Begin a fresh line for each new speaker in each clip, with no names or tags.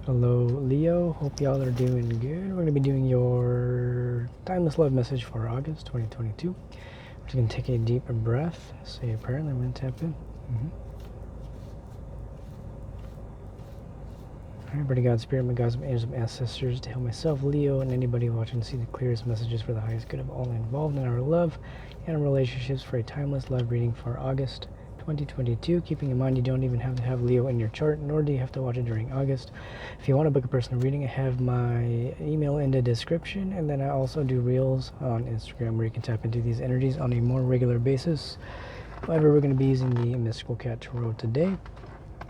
Hello, Leo. Hope y'all are doing good. We're going to be doing your timeless love message for August 2022. We're just going to take a deep breath, say a prayer, and I'm going to tap in. Alright, Brother God, Spirit, my gods, my angels, my ancestors, to help myself, Leo, and anybody watching to see the clearest messages for the highest good of all involved in our love and our relationships for a timeless love reading for August 2022. Keeping in mind you don't even have to have Leo in your chart, nor do you have to watch it during August. If you want to book a personal reading, I have my email in the description, and then I also do reels on Instagram where you can tap into these energies on a more regular basis. However, we're going to be using the Mystical Cat Tarot today,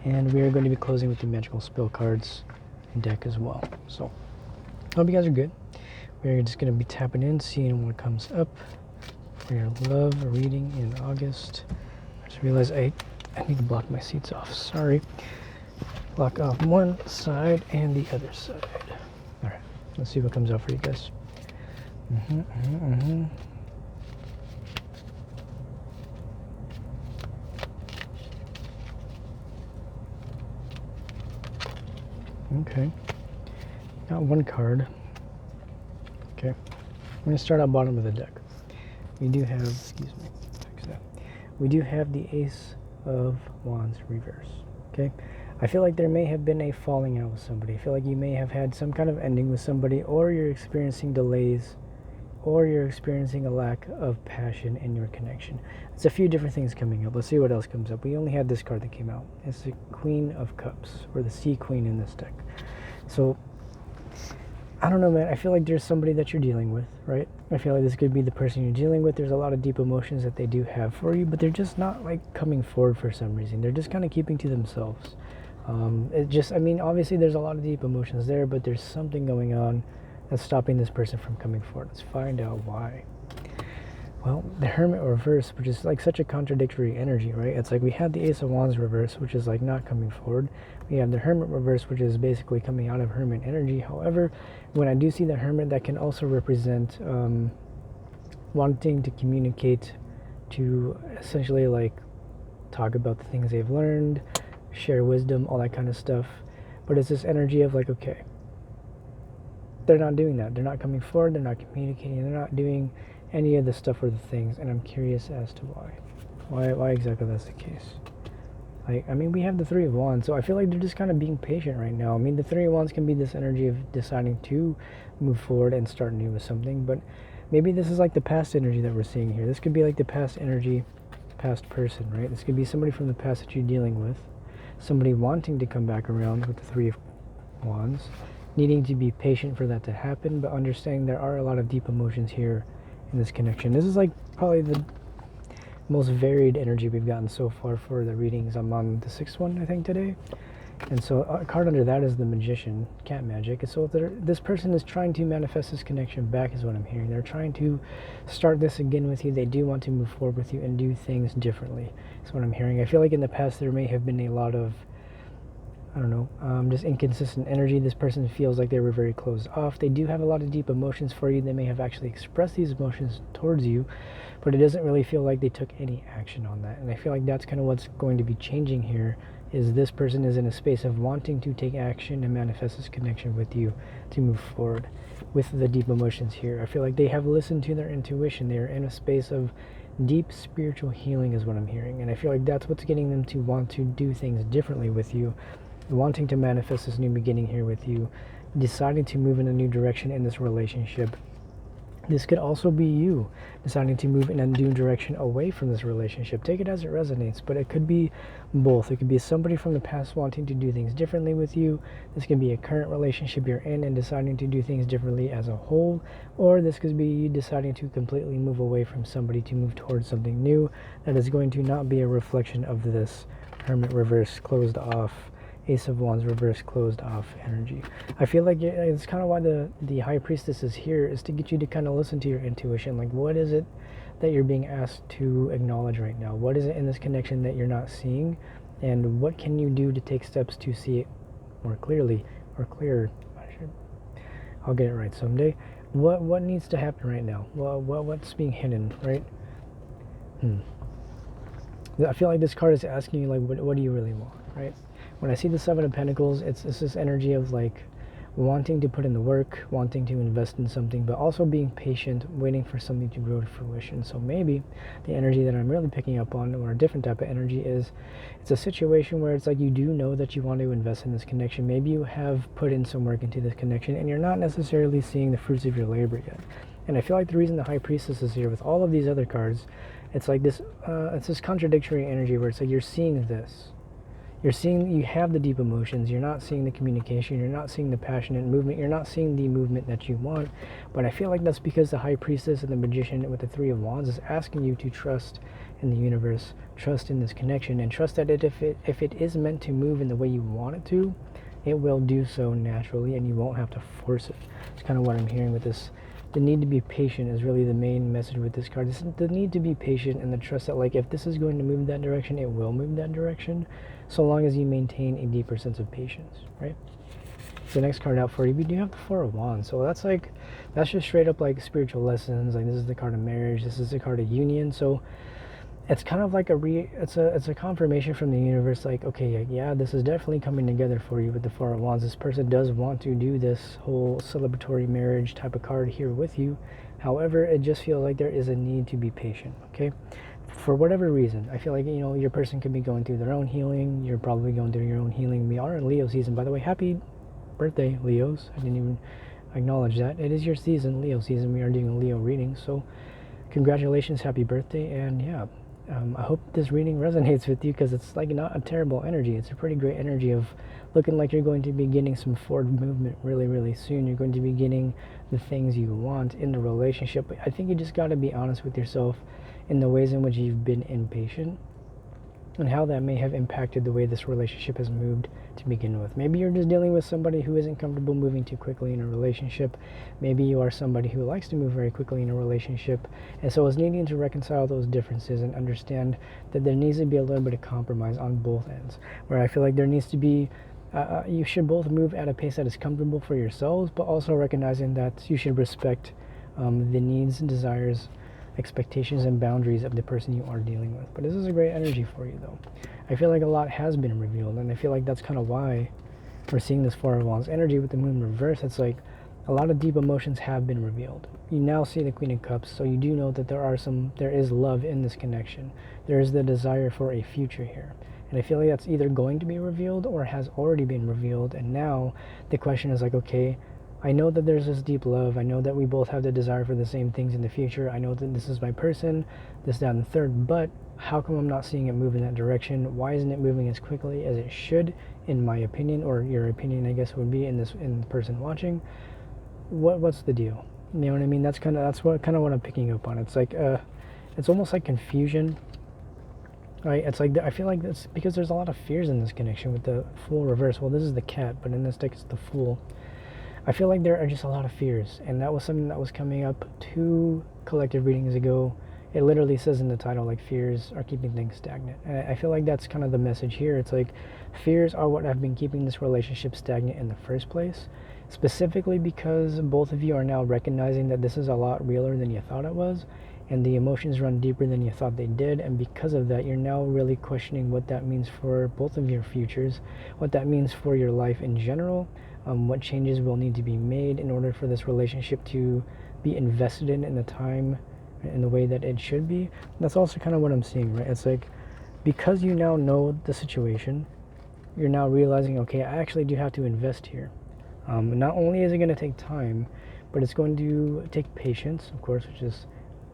and we are going to be closing with the Magical Spell cards deck as well. So, hope you guys are good. We're just going to be tapping in, seeing what comes up for your love reading in August. I just realized I need to block my seats off. Sorry. Block off one side and the other side. Alright, let's see what comes out for you guys. Okay. Got one card. Okay. I'm going to start at bottom of the deck. We do have, excuse me, fix that. We do have the Ace of Wands reverse. Okay. I feel like there may have been a falling out with somebody. I feel like you may have had some kind of ending with somebody, or you're experiencing delays, or you're experiencing a lack of passion in your connection. It's a few different things coming up. Let's see what else comes up. We only had this card that came out. It's the Queen of Cups, or the Sea Queen in this deck. So, I don't know, man. I feel like there's somebody that you're dealing with, right? I feel like this could be the person you're dealing with. There's a lot of deep emotions that they do have for you, but they're just not like coming forward for some reason. They're just kind of keeping to themselves. Obviously there's a lot of deep emotions there, but there's something going on that's stopping this person from coming forward. Let's find out why. Well, the Hermit reverse, which is like such a contradictory energy, right? It's like we had the Ace of Wands reverse, which is like not coming forward. We have the Hermit reverse, which is basically coming out of Hermit energy. However, when I do see the Hermit, that can also represent wanting to communicate, to essentially like talk about the things they've learned, share wisdom, all that kind of stuff. But it's this energy of like, okay, they're not doing that. They're not coming forward. They're not communicating. They're not doing any of the stuff or the things. And I'm curious as to why. Why exactly that's the case. We have the Three of Wands, so I feel like they're just kind of being patient right now. I mean, the Three of Wands can be this energy of deciding to move forward and start new with something, but maybe this is like the past energy that we're seeing here. This could be like the past energy, past person, right? This could be somebody from the past that you're dealing with, somebody wanting to come back around with the Three of Wands, needing to be patient for that to happen, but understanding there are a lot of deep emotions here in this connection. This is like probably the most varied energy we've gotten so far for the readings. I'm on the 6th one, I think, today. And so a card under that is the Magician, cat magic. And so this person is trying to manifest this connection back is what I'm hearing. They're trying to start this again with you. They do want to move forward with you and do things differently. That's what I'm hearing. I feel like in the past there may have been a lot of, just inconsistent energy. This person feels like they were very closed off. They do have a lot of deep emotions for you. They may have actually expressed these emotions towards you, but it doesn't really feel like they took any action on that. And I feel like that's kind of what's going to be changing here, is this person is in a space of wanting to take action and manifest this connection with you to move forward with the deep emotions here. I feel like they have listened to their intuition. They're in a space of deep spiritual healing is what I'm hearing. And I feel like that's what's getting them to want to do things differently with you, wanting to manifest this new beginning here with you, deciding to move in a new direction in this relationship. This could also be you deciding to move in a new direction away from this relationship. Take it as it resonates, but it could be both. It could be somebody from the past wanting to do things differently with you. This could be a current relationship you're in and deciding to do things differently as a whole. Or this could be you deciding to completely move away from somebody to move towards something new that is going to not be a reflection of this Hermit reverse, closed off, Ace of Wands reverse, closed off energy. I feel like it's kind of why the High Priestess is here, is to get you to kind of listen to your intuition. Like, what is it that you're being asked to acknowledge right now? What is it in this connection that you're not seeing? And what can you do to take steps to see it more clearly, or clearer? I'll get it right someday. What needs to happen right now? What's being hidden, right? I feel like this card is asking you, like, what do you really want, right? When I see the Seven of Pentacles, it's this energy of like wanting to put in the work, wanting to invest in something, but also being patient, waiting for something to grow to fruition. So maybe the energy that I'm really picking up on, or a different type of energy, is it's a situation where it's like you do know that you want to invest in this connection. Maybe you have put in some work into this connection and you're not necessarily seeing the fruits of your labor yet. And I feel like the reason the High Priestess is here with all of these other cards, it's like this, it's this contradictory energy where it's like you're seeing this. You're seeing, you have the deep emotions, you're not seeing the communication, you're not seeing the passionate movement, you're not seeing the movement that you want. But I feel like that's because the High Priestess and the Magician with the Three of Wands is asking you to trust in the universe, trust in this connection, and trust that if it is meant to move in the way you want it to, it will do so naturally and you won't have to force it. It's kind of what I'm hearing with this. The need to be patient is really the main message with this card. It's the need to be patient and the trust that like if this is going to move that direction, it will move that direction, so long as you maintain a deeper sense of patience, right? So the next card out for you, we do have the Four of Wands. So that's just straight up like spiritual lessons. Like this is the card of marriage. This is the card of union. So it's kind of like it's a confirmation from the universe, like, okay, yeah, this is definitely coming together for you with the Four of Wands. This person does want to do this whole celebratory marriage type of card here with you. However, it just feels like there is a need to be patient, okay? For whatever reason, I feel like, you know, your person could be going through their own healing. You're probably going through your own healing. We are in Leo season, by the way. Happy birthday, Leos. I didn't even acknowledge that. It is your season, Leo season. We are doing a Leo reading, so congratulations, happy birthday, and yeah. I hope this reading resonates with you because it's like not a terrible energy. It's a pretty great energy of looking like you're going to be getting some forward movement really, really soon. You're going to be getting the things you want in the relationship. But I think you just got to be honest with yourself in the ways in which you've been impatient and how that may have impacted the way this relationship has moved to begin with. Maybe you're just dealing with somebody who isn't comfortable moving too quickly in a relationship. Maybe you are somebody who likes to move very quickly in a relationship, and so it's needing to reconcile those differences and understand that there needs to be a little bit of compromise on both ends, where I feel like there needs to be you should both move at a pace that is comfortable for yourselves, but also recognizing that you should respect the needs and desires, expectations and boundaries of the person you are dealing with. But this is a great energy for you, though. I feel like a lot has been revealed, and I feel like that's kind of why we're seeing this Four of Wands energy with the moon reverse. It's like a lot of deep emotions have been revealed. You now see the Queen of Cups, so you do know that there is love in this connection. There is the desire for a future here. And I feel like that's either going to be revealed or has already been revealed, and now the question is like, okay, I know that there's this deep love. I know that we both have the desire for the same things in the future. I know that this is my person, this, that, and the third, but how come I'm not seeing it move in that direction? Why isn't it moving as quickly as it should, in my opinion, or your opinion, I guess, would be in the person watching? What's the deal? You know what I mean? That's kind of what I'm picking up on. It's like it's almost like confusion, right? It's like I feel like that's because there's a lot of fears in this connection with the Fool reverse. Well, this is the Cat, but in this deck it's the Fool. I feel like there are just a lot of fears, and that was something that was coming up 2 collective readings ago. It literally says in the title, like, fears are keeping things stagnant. And I feel like that's kind of the message here. It's like fears are what have been keeping this relationship stagnant in the first place, specifically because both of you are now recognizing that this is a lot realer than you thought it was, and the emotions run deeper than you thought they did, and because of that, you're now really questioning what that means for both of your futures, what that means for your life in general, what changes will need to be made in order for this relationship to be invested in the time, in the way that it should be. That's also kind of what I'm seeing, right? It's like, because you now know the situation, you're now realizing, okay, I actually do have to invest here. Not only is it going to take time, but it's going to take patience, of course, which is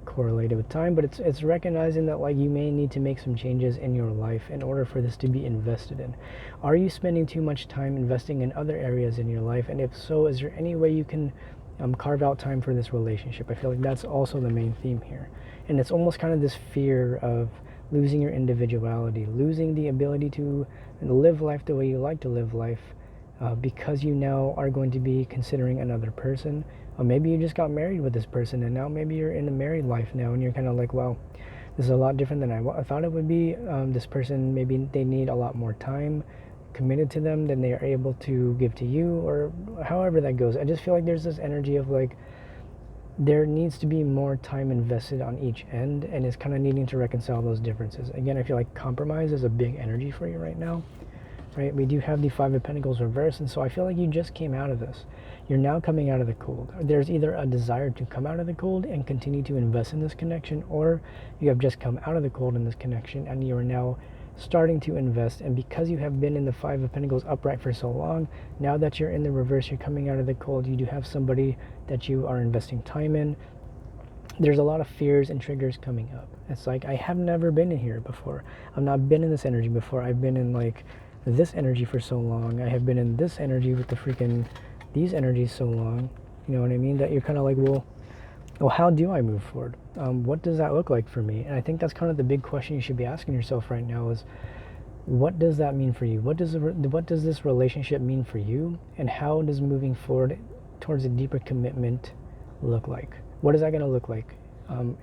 correlated with time, but it's recognizing that, like, you may need to make some changes in your life in order for this to be invested in. Are you spending too much time investing in other areas in your life? And if so, is there any way you can carve out time for this relationship? I feel like that's also the main theme here. And it's almost kind of this fear of losing your individuality, losing the ability to live life the way you like to live life, because you now are going to be considering another person. Or maybe you just got married with this person, and now maybe you're in a married life now, and you're kind of like, wow, this is a lot different than I thought it would be. This person, maybe they need a lot more time committed to them than they are able to give to you, or however that goes. I just feel like there's this energy of like, there needs to be more time invested on each end, and it's kind of needing to reconcile those differences. Again, I feel like compromise is a big energy for you right now. right? We do have the Five of Pentacles reversed, and so I feel like you just came out of this. You're now coming out of the cold. There's either a desire to come out of the cold and continue to invest in this connection, or you have just come out of the cold in this connection and you are now starting to invest. And because you have been in the Five of Pentacles upright for so long, now that you're in the reverse, you're coming out of the cold, you do have somebody that you are investing time in. There's a lot of fears and triggers coming up. It's like, I have never been in here before. I've not been in this energy before. I've been in like this energy for so long. I have been in this energy with the freaking these energies so long. You know what I mean? That you're kind of like, well, how do I move forward? What does that look like for me? And I think that's kind of the big question you should be asking yourself right now is, what does that mean for you? What does this relationship mean for you? And how does moving forward towards a deeper commitment look like? What is that going to look like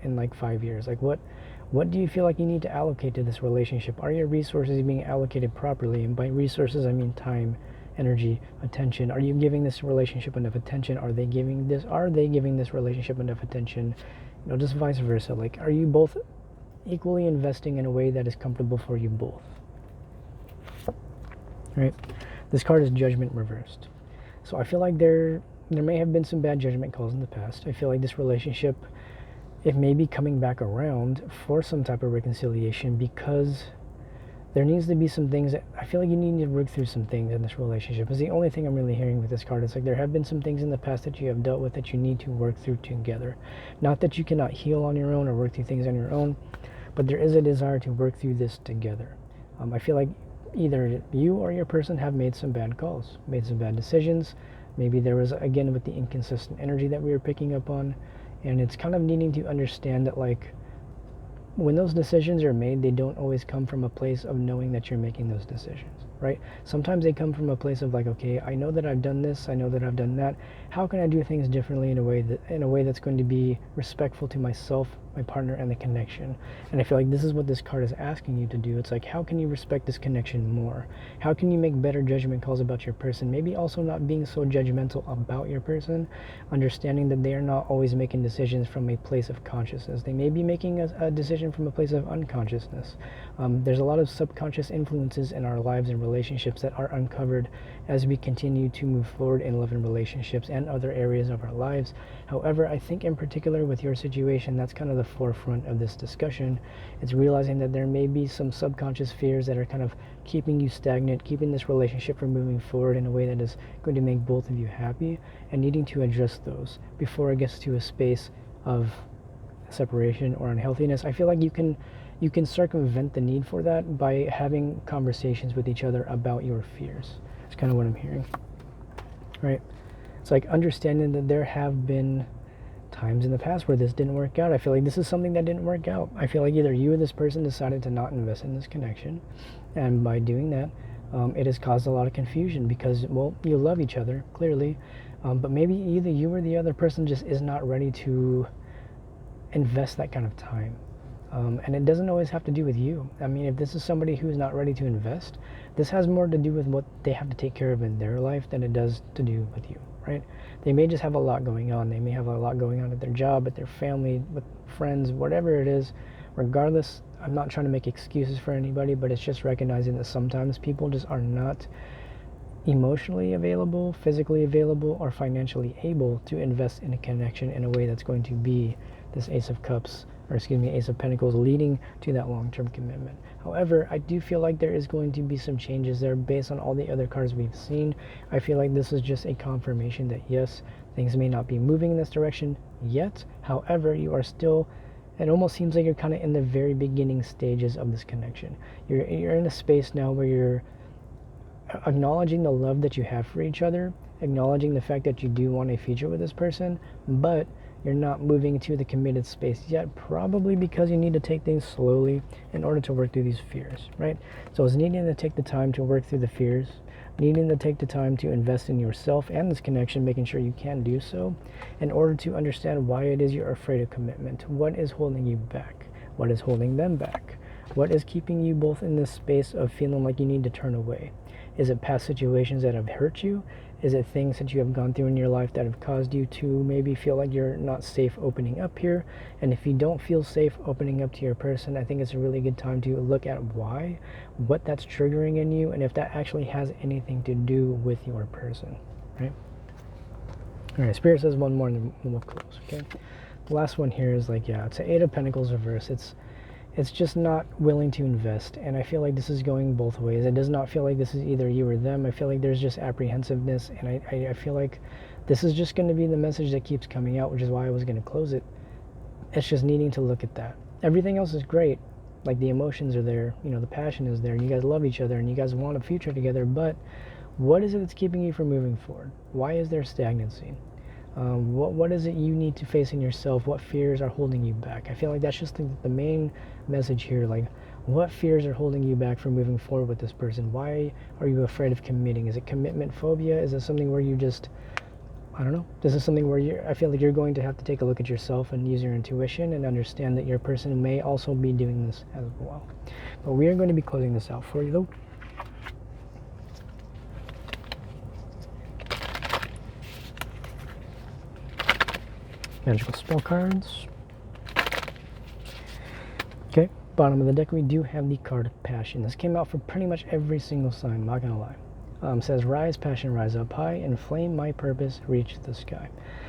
in like 5 years? Like what do you feel like you need to allocate to this relationship? Are your resources being allocated properly? And by resources, I mean time, energy, attention. Are you giving this relationship enough attention? Are they giving this relationship enough attention? You know, just vice versa. Like, are you both equally investing in a way that is comfortable for you both? Right? This card is Judgment reversed. So I feel like there may have been some bad judgment calls in the past. I feel like this relationship, it may be coming back around for some type of reconciliation, because there needs to be some things that I feel like you need to work through some things in this relationship. Is the only thing I'm really hearing with this card. It's like there have been some things in the past that you have dealt with that you need to work through together. Not that you cannot heal on your own or work through things on your own, but there is a desire to work through this together. I feel like either you or your person have made some bad calls, made some bad decisions. Maybe there was, again, with the inconsistent energy that we were picking up on, and it's kind of needing to understand that, like, when those decisions are made, they don't always come from a place of knowing that you're making those decisions, right? Sometimes they come from a place of like, okay, I know that I've done this, I know that I've done that. How can I do things differently in a way that's going to be respectful to myself, my partner, and the connection? And I feel like this is what this card is asking you to do. It's like, how can you respect this connection more? How can you make better judgment calls about your person? Maybe also not being so judgmental about your person, understanding that they are not always making decisions from a place of consciousness. They may be making a decision from a place of unconsciousness. There's a lot of subconscious influences in our lives and relationships that are uncovered as we continue to move forward in love and relationships and other areas of our lives. However, I think in particular with your situation, that's kind of the forefront of this discussion. It's realizing that there may be some subconscious fears that are kind of keeping you stagnant, keeping this relationship from moving forward in a way that is going to make both of you happy, and needing to address those before it gets to a space of separation or unhealthiness. I feel like you can circumvent the need for that by having conversations with each other about your fears. It's kind of what I'm hearing, right? It's like understanding that there have been times in the past where this didn't work out. I feel like this is something that didn't work out. I feel like either you or this person decided to not invest in this connection, and by doing that, it has caused a lot of confusion because, well, you love each other, clearly, but maybe either you or the other person just is not ready to invest that kind of time. And it doesn't always have to do with you. I mean, if this is somebody who's not ready to invest, this has more to do with what they have to take care of in their life than it does to do with you, right? They may just have a lot going on. They may have a lot going on at their job, at their family, with friends, whatever it is. Regardless, I'm not trying to make excuses for anybody, but it's just recognizing that sometimes people just are not emotionally available, physically available, or financially able to invest in a connection in a way that's going to be this Ace of Cups, or excuse me, Ace of Pentacles, leading to that long-term commitment. However, I do feel like there is going to be some changes there based on all the other cards we've seen. I feel like this is just a confirmation that yes, things may not be moving in this direction yet. However, you are still, it almost seems like you're kind of in the very beginning stages of this connection. You're in a space now where you're acknowledging the love that you have for each other, acknowledging the fact that you do want a future with this person, but you're not moving to the committed space yet, probably because you need to take things slowly in order to work through these fears, right? So it's needing to take the time to work through the fears, needing to take the time to invest in yourself and this connection, making sure you can do so in order to understand why it is you're afraid of commitment. What is holding you back? What is holding them back? What is keeping you both in this space of feeling like you need to turn away? Is it past situations that have hurt you? Is it things that you have gone through in your life that have caused you to maybe feel like you're not safe opening up here? And if you don't feel safe opening up to your person, I think it's a really good time to look at why, what that's triggering in you, and if that actually has anything to do with your person, right? All right, Spirit says one more and then we'll close, okay? The last one here is like, yeah, it's an Eight of Pentacles reverse. It's just not willing to invest, and I feel like this is going both ways. It does not feel like this is either you or them. I feel like there's just apprehensiveness, and I feel like this is just going to be the message that keeps coming out, which is why I was going to close it. It's just needing to look at that. Everything else is great. Like, the emotions are there, you know, the passion is there, and you guys love each other, and you guys want a future together, but what is it that's keeping you from moving forward? Why is there stagnancy? What is it you need to face in yourself? What fears are holding you back? I feel like that's just the main message here. Like, what fears are holding you back from moving forward with this person? Why are you afraid of committing? Is it commitment phobia? Is it something where you just, I don't know. This is something where I feel like you're going to have to take a look at yourself and use your intuition and understand that your person may also be doing this as well. But we are going to be closing this out for you, though. Magical spell cards. Okay, bottom of the deck we do have the card of Passion. This came out for pretty much every single sign, I'm not gonna lie. Says, rise, passion, rise up high, inflame my purpose, reach the sky.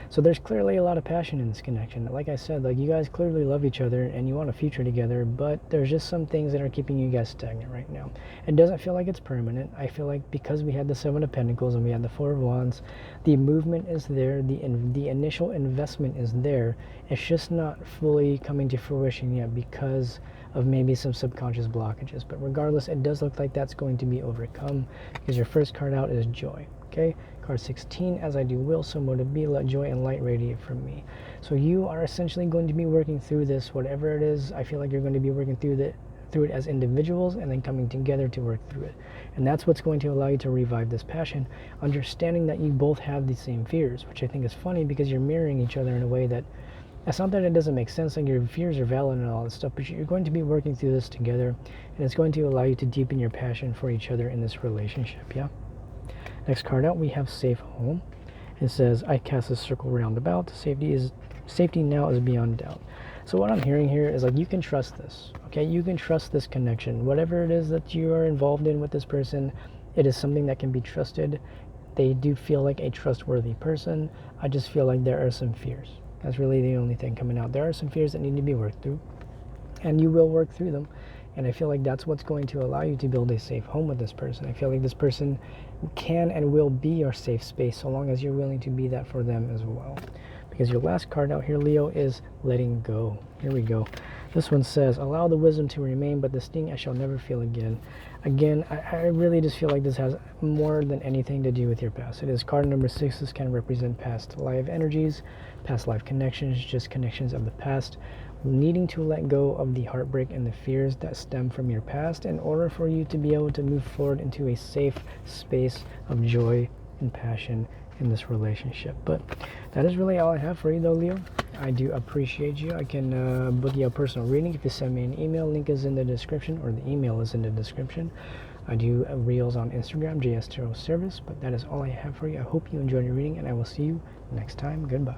So there's clearly a lot of passion in this connection. Like I said, like, you guys clearly love each other and you want a future together, but there's just some things that are keeping you guys stagnant right now. It doesn't feel like it's permanent. I feel like because we had the Seven of Pentacles and we had the Four of Wands, the movement is there, the initial investment is there. It's just not fully coming to fruition yet because of maybe some subconscious blockages. But regardless, it does look like that's going to be overcome because your first card out is Joy. Okay, card 16, as I do will, so mote it be, let joy and light radiate from me. So you are essentially going to be working through this, whatever it is. I feel like you're going to be working through it as individuals and then coming together to work through it. And that's what's going to allow you to revive this passion, understanding that you both have the same fears, which I think is funny because you're mirroring each other in a way that, it's not that it doesn't make sense, like, your fears are valid and all that stuff, but you're going to be working through this together, and it's going to allow you to deepen your passion for each other in this relationship, yeah? Next card out, we have Safe Home. It says, I cast a circle round about. Safety now is beyond doubt. So what I'm hearing here is, like, you can trust this, okay? You can trust this connection. Whatever it is that you are involved in with this person, it is something that can be trusted. They do feel like a trustworthy person. I just feel like there are some fears. That's really the only thing coming out. There are some fears that need to be worked through, and you will work through them. And I feel like that's what's going to allow you to build a safe home with this person. I feel like this person can and will be your safe space so long as you're willing to be that for them as well. Because your last card out here, Leo, is letting go. Here we go. This one says, allow the wisdom to remain, but the sting I shall never feel again. Again, I really just feel like this has more than anything to do with your past. It is card number 6. This can represent past life energies, past life connections, just connections of the past. Needing to let go of the heartbreak and the fears that stem from your past in order for you to be able to move forward into a safe space of joy and passion in this relationship. But that is really all I have for you, though, Leo. I do appreciate you. I can book you a personal reading if you send me an email. Link is in the description, or the email is in the description. I do reels on Instagram, jstarotservice. But that is all I have for you. I hope you enjoyed your reading, and I will see you next time. Goodbye.